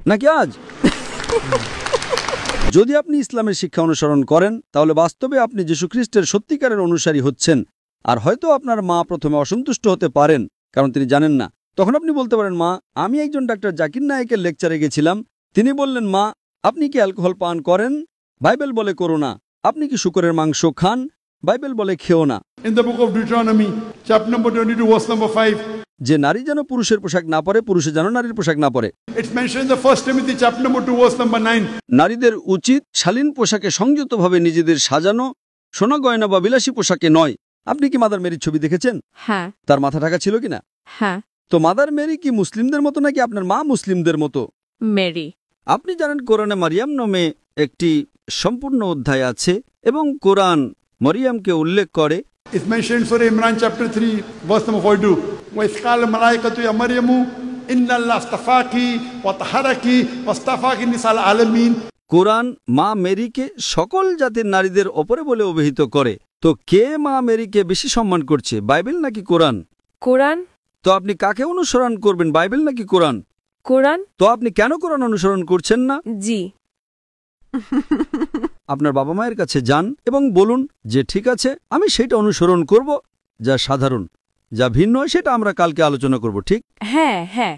নাকি আজ? যদি আপনি ইসলামের শিক্ষা অনুসরণ করেন তাহলে বাস্তবে আপনি যীশু খ্রিস্টের সত্যিকারের অনুসারী হচ্ছেন। আর হয়তো আপনার মা প্রথমে অসন্তুষ্ট হতে পারেন, কারণ তিনি জানেন না। তখন আপনি বলতে পারেন, মা, আমি একজন ডাক্তার জাকির নায়েকের লেকচারে গেছিলাম। তিনি বললেন, মা, আপনি কি অ্যালকোহল পান করেন? বাইবেল বলে করো না। আপনি কি শূকরের মাংস খান? বাইবেল বলে খেও না। In the book of Deuteronomy, chapter number 22, verse number 5, যে নারী যেন পুরুষের পোশাক না পরে, পুরুষে যেন নারীর পোশাক না পরে। it's mentioned in the 1 Timothy, chapter number 2, verse number 9. নারীদের উচিত শালীন পোশাকে সংযতভাবে নিজেদের সাজানো, সোনা গয়না বা বিলাসী পোশাকে নয়। আপনি কি মাদার মেরির ছবি দেখেছেন? হ্যাঁ। তার মাথা ঢাকা ছিল কিনা? হ্যাঁ। তো মাদার মেরি কি মুসলিমদের মতো নাকি আপনার মা মুসলিমদের মতো? মেরি। আপনি জানেন কোরআনে মারিয়াম নামে একটি সম্পূর্ণ অধ্যায় আছে এবং কোরআন মরিয়ামকে উল্লেখ করে। It's mentioned in Surah Imran, chapter 3, verse number 42. وَإِذْ قَالَ الْمَلَائِكَةُ يَا مَرْيَمُ إِنَّ اللَّهَ اصْطَفَاكِ وَطَهَّرَكِ وَاصْطَفَاكِ نِسَاءَ الْعَالَمِينَ। কোরআন মা মেরিকে সকল জাতির নারীদের ওপরে বলে অভিহিত করে। তো কে মা মেরিকে বেশি সম্মান করছে, বাইবেল নাকি কোরআন? কোরআন। তো আপনি কাকে অনুসরণ করবেন, বাইবেল নাকি কোরআন? কোরআন। তো আপনি কেন কোরআন অনুসরণ করছেন না? জি। আপনার বাবা মায়ের কাছে যান এবং বলুন যে ঠিক আছে, আমি সেটা অনুসরণ করব যা সাধারণ, যা ভিন্ন হয় সেটা আমরা কালকে আলোচনা করব, ঠিক? হ্যাঁ হ্যাঁ।